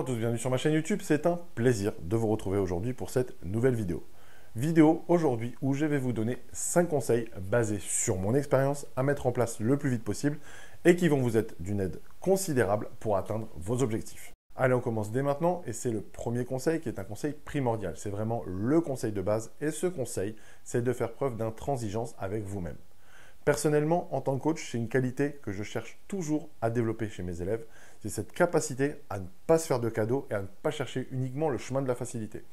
Bonjour à tous, bienvenue sur ma chaîne YouTube. C'est un plaisir de vous retrouver aujourd'hui pour cette nouvelle vidéo. Vidéo aujourd'hui où je vais vous donner 5 conseils basés sur mon expérience à mettre en place le plus vite possible et qui vont vous être d'une aide considérable pour atteindre vos objectifs. Allez, on commence dès maintenant et c'est le premier conseil qui est un conseil primordial. C'est vraiment le conseil de base et ce conseil, c'est de faire preuve d'intransigeance avec vous-même. Personnellement, en tant que coach, c'est une qualité que je cherche toujours à développer chez mes élèves. C'est cette capacité à ne pas se faire de cadeaux et à ne pas chercher uniquement le chemin de la facilité.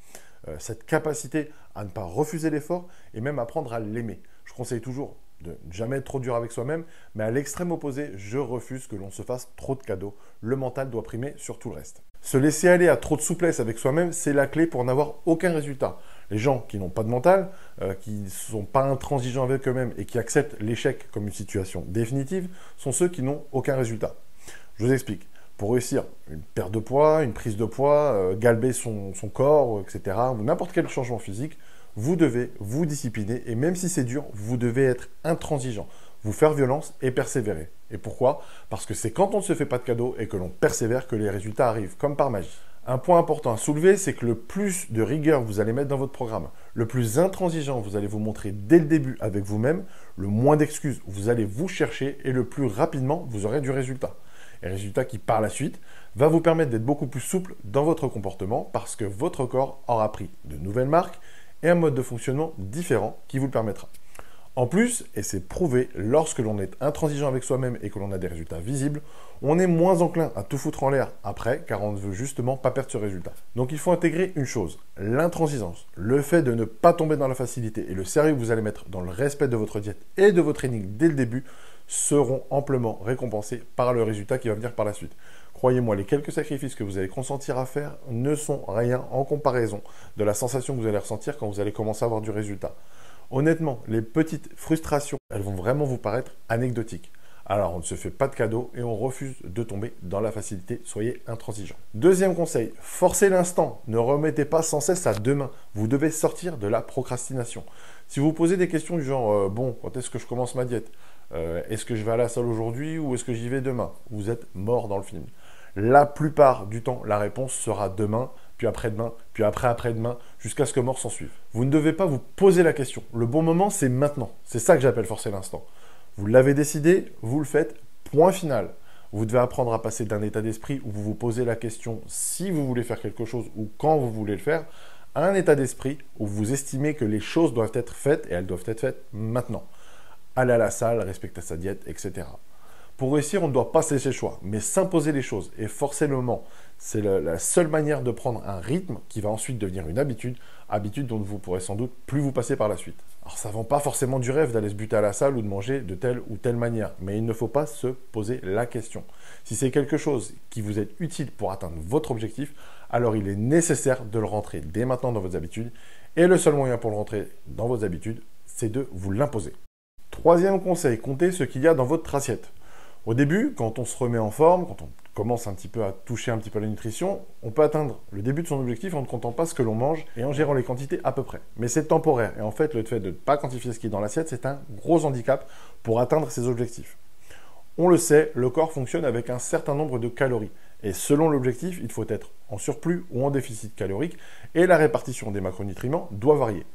Cette capacité à ne pas refuser l'effort et même apprendre à l'aimer. Je conseille toujours de ne jamais être trop dur avec soi-même, mais à l'extrême opposé, je refuse que l'on se fasse trop de cadeaux. Le mental doit primer sur tout le reste. Se laisser aller à trop de souplesse avec soi-même, c'est la clé pour n'avoir aucun résultat. Les gens qui n'ont pas de mental, qui ne sont pas intransigeants avec eux-mêmes et qui acceptent l'échec comme une situation définitive, sont ceux qui n'ont aucun résultat. Je vous explique. Pour réussir une perte de poids, une prise de poids, galber son corps, etc., ou n'importe quel changement physique, vous devez vous discipliner et même si c'est dur, vous devez être intransigeant, vous faire violence et persévérer. Et pourquoi? Parce que c'est quand on ne se fait pas de cadeaux et que l'on persévère que les résultats arrivent, comme par magie. Un point important à soulever, c'est que le plus de rigueur vous allez mettre dans votre programme, le plus intransigeant vous allez vous montrer dès le début avec vous-même, le moins d'excuses vous allez vous chercher et le plus rapidement vous aurez du résultat. Et résultat qui, par la suite, va vous permettre d'être beaucoup plus souple dans votre comportement parce que votre corps aura pris de nouvelles marques et un mode de fonctionnement différent qui vous le permettra. En plus, et c'est prouvé, lorsque l'on est intransigeant avec soi-même et que l'on a des résultats visibles, on est moins enclin à tout foutre en l'air après car on ne veut justement pas perdre ce résultat. Donc il faut intégrer une chose, l'intransigeance, le fait de ne pas tomber dans la facilité et le sérieux que vous allez mettre dans le respect de votre diète et de votre training dès le début seront amplement récompensés par le résultat qui va venir par la suite. Croyez-moi, les quelques sacrifices que vous allez consentir à faire ne sont rien en comparaison de la sensation que vous allez ressentir quand vous allez commencer à avoir du résultat. Honnêtement, les petites frustrations, elles vont vraiment vous paraître anecdotiques. Alors, on ne se fait pas de cadeaux et on refuse de tomber dans la facilité. Soyez intransigeants. Deuxième conseil, forcez l'instant. Ne remettez pas sans cesse à demain. Vous devez sortir de la procrastination. Si vous posez des questions du genre bon, quand est-ce que je commence ma diète? Est-ce que je vais à la salle aujourd'hui ou est-ce que j'y vais demain? Vous êtes mort dans le film. La plupart du temps, la réponse sera demain, puis après-demain, puis après-après-demain, jusqu'à ce que mort s'en suive. Vous ne devez pas vous poser la question. Le bon moment, c'est maintenant. C'est ça que j'appelle forcer l'instant. Vous l'avez décidé, vous le faites, point final. Vous devez apprendre à passer d'un état d'esprit où vous vous posez la question si vous voulez faire quelque chose ou quand vous voulez le faire, à un état d'esprit où vous estimez que les choses doivent être faites et elles doivent être faites maintenant. Aller à la salle, respecter sa diète, etc. Pour réussir, on ne doit pas se laisser le choix, mais s'imposer les choses et forcer le moment. C'est la seule manière de prendre un rythme qui va ensuite devenir une habitude dont vous pourrez sans doute plus vous passer par la suite. Alors ça ne vend pas forcément du rêve d'aller se buter à la salle ou de manger de telle ou telle manière, mais il ne faut pas se poser la question. Si c'est quelque chose qui vous est utile pour atteindre votre objectif, alors il est nécessaire de le rentrer dès maintenant dans vos habitudes et le seul moyen pour le rentrer dans vos habitudes, c'est de vous l'imposer. Troisième conseil, comptez ce qu'il y a dans votre assiette. Au début, quand on se remet en forme, quand on commence un petit peu à toucher un petit peu à la nutrition, on peut atteindre le début de son objectif en ne comptant pas ce que l'on mange et en gérant les quantités à peu près. Mais c'est temporaire et en fait, le fait de ne pas quantifier ce qui est dans l'assiette, c'est un gros handicap pour atteindre ses objectifs. On le sait, le corps fonctionne avec un certain nombre de calories. Et selon l'objectif, il faut être en surplus ou en déficit calorique et la répartition des macronutriments doit varier.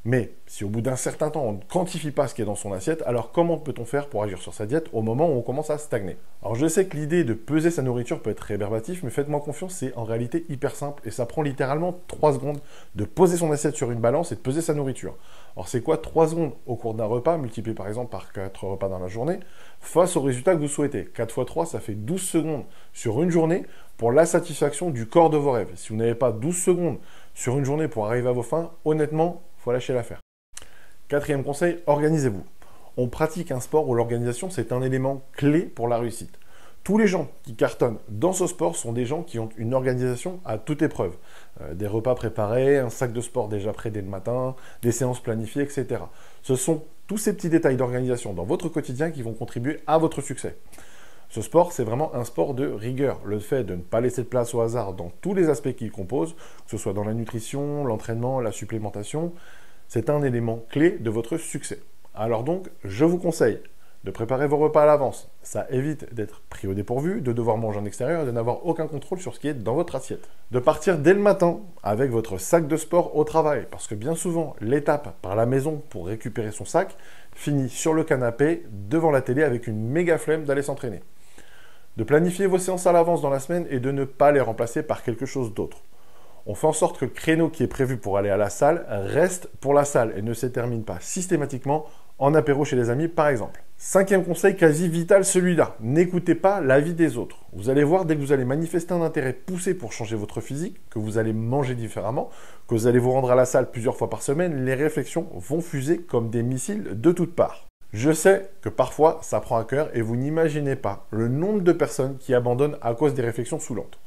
Mais si au bout d'un certain temps, on ne quantifie pas ce qui est dans son assiette, alors comment peut-on faire pour agir sur sa diète au moment où on commence à stagner? Alors je sais que l'idée de peser sa nourriture peut être rébarbatif, mais faites-moi confiance, c'est en réalité hyper simple et ça prend littéralement 3 secondes de poser son assiette sur une balance et de peser sa nourriture. Alors c'est quoi 3 secondes au cours d'un repas, multiplié par exemple par 4 repas dans la journée, face au résultat que vous souhaitez? 4 fois 3, ça fait 12 secondes sur une journée pour la satisfaction du corps de vos rêves. Si vous n'avez pas 12 secondes sur une journée pour arriver à vos fins, honnêtement, faut lâcher l'affaire. Quatrième conseil, organisez-vous. On pratique un sport où l'organisation, c'est un élément clé pour la réussite. Tous les gens qui cartonnent dans ce sport sont des gens qui ont une organisation à toute épreuve. Des repas préparés, un sac de sport déjà prêt dès le matin, des séances planifiées, etc. Ce sont tous ces petits détails d'organisation dans votre quotidien qui vont contribuer à votre succès. Ce sport, c'est vraiment un sport de rigueur. Le fait de ne pas laisser de place au hasard dans tous les aspects qu'il compose, que ce soit dans la nutrition, l'entraînement, la supplémentation, c'est un élément clé de votre succès. Alors donc, je vous conseille de préparer vos repas à l'avance. Ça évite d'être pris au dépourvu, de devoir manger en extérieur et de n'avoir aucun contrôle sur ce qui est dans votre assiette. De partir dès le matin avec votre sac de sport au travail, parce que bien souvent, l'étape par la maison pour récupérer son sac finit sur le canapé, devant la télé, avec une méga flemme d'aller s'entraîner. De planifier vos séances à l'avance dans la semaine et de ne pas les remplacer par quelque chose d'autre. On fait en sorte que le créneau qui est prévu pour aller à la salle reste pour la salle et ne se termine pas systématiquement en apéro chez les amis, par exemple. 5e conseil quasi vital, celui-là. N'écoutez pas l'avis des autres. Vous allez voir, dès que vous allez manifester un intérêt poussé pour changer votre physique, que vous allez manger différemment, que vous allez vous rendre à la salle plusieurs fois par semaine, les réflexions vont fuser comme des missiles de toutes parts. Je sais que parfois, ça prend à cœur et vous n'imaginez pas le nombre de personnes qui abandonnent à cause des réflexions saoulantes.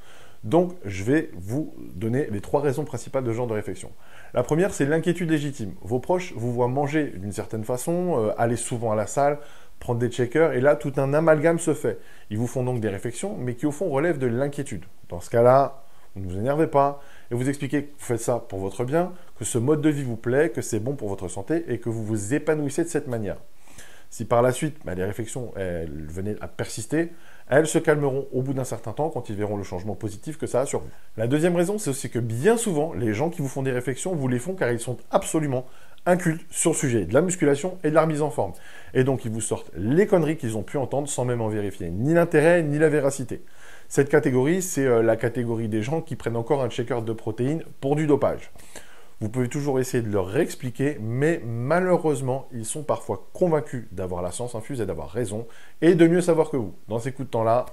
Donc, je vais vous donner les 3 raisons principales de ce genre de réflexion. La première, c'est l'inquiétude légitime. Vos proches vous voient manger d'une certaine façon, aller souvent à la salle, prendre des checkers, et là, tout un amalgame se fait. Ils vous font donc des réflexions, mais qui au fond relèvent de l'inquiétude. Dans ce cas-là, vous ne vous énervez pas, et vous expliquez que vous faites ça pour votre bien, que ce mode de vie vous plaît, que c'est bon pour votre santé, et que vous vous épanouissez de cette manière. Si par la suite, les réflexions venaient à persister, elles se calmeront au bout d'un certain temps quand ils verront le changement positif que ça a sur vous. La deuxième raison, c'est aussi que bien souvent, les gens qui vous font des réflexions vous les font car ils sont absolument incultes sur le sujet de la musculation et de la remise en forme. Et donc, ils vous sortent les conneries qu'ils ont pu entendre sans même en vérifier ni l'intérêt ni la véracité. Cette catégorie, c'est la catégorie des gens qui prennent encore un shaker de protéines pour du dopage. Vous pouvez toujours essayer de leur réexpliquer, mais malheureusement, ils sont parfois convaincus d'avoir la science infuse et d'avoir raison, et de mieux savoir que vous. Dans ces coups de temps-là,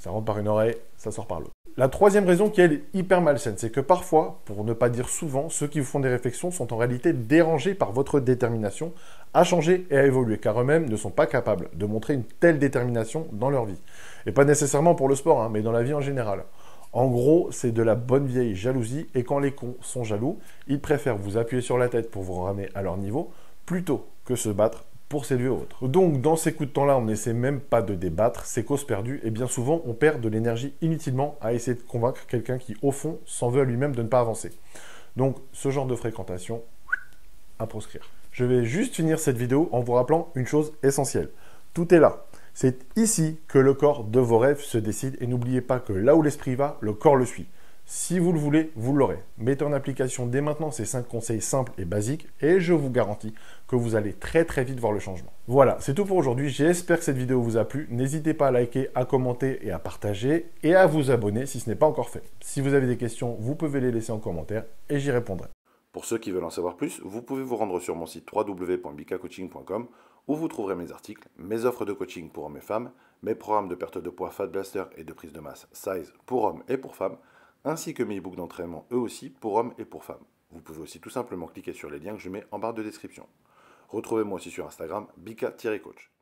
ça rentre par une oreille, ça sort par l'autre. La troisième raison qui est hyper malsaine, c'est que parfois, pour ne pas dire souvent, ceux qui vous font des réflexions sont en réalité dérangés par votre détermination à changer et à évoluer, car eux-mêmes ne sont pas capables de montrer une telle détermination dans leur vie. Et pas nécessairement pour le sport, mais dans la vie en général. En gros, c'est de la bonne vieille jalousie, et quand les cons sont jaloux, ils préfèrent vous appuyer sur la tête pour vous ramener à leur niveau, plutôt que se battre pour s'élever au vôtre. Donc, dans ces coups de temps-là, on n'essaie même pas de débattre, c'est cause perdue, et bien souvent, on perd de l'énergie inutilement à essayer de convaincre quelqu'un qui, au fond, s'en veut à lui-même de ne pas avancer. Donc, ce genre de fréquentation, à proscrire. Je vais juste finir cette vidéo en vous rappelant une chose essentielle. Tout est là. C'est ici que le corps de vos rêves se décide, et n'oubliez pas que là où l'esprit va, le corps le suit. Si vous le voulez, vous l'aurez. Mettez en application dès maintenant ces 5 conseils simples et basiques et je vous garantis que vous allez très vite voir le changement. Voilà, c'est tout pour aujourd'hui. J'espère que cette vidéo vous a plu. N'hésitez pas à liker, à commenter et à partager et à vous abonner si ce n'est pas encore fait. Si vous avez des questions, vous pouvez les laisser en commentaire et j'y répondrai. Pour ceux qui veulent en savoir plus, vous pouvez vous rendre sur mon site www.bikacoaching.com où vous trouverez mes articles, mes offres de coaching pour hommes et femmes, mes programmes de perte de poids Fat Blaster et de prise de masse Size pour hommes et pour femmes, ainsi que mes e-books d'entraînement eux aussi pour hommes et pour femmes. Vous pouvez aussi tout simplement cliquer sur les liens que je mets en barre de description. Retrouvez-moi aussi sur Instagram, bika-coach.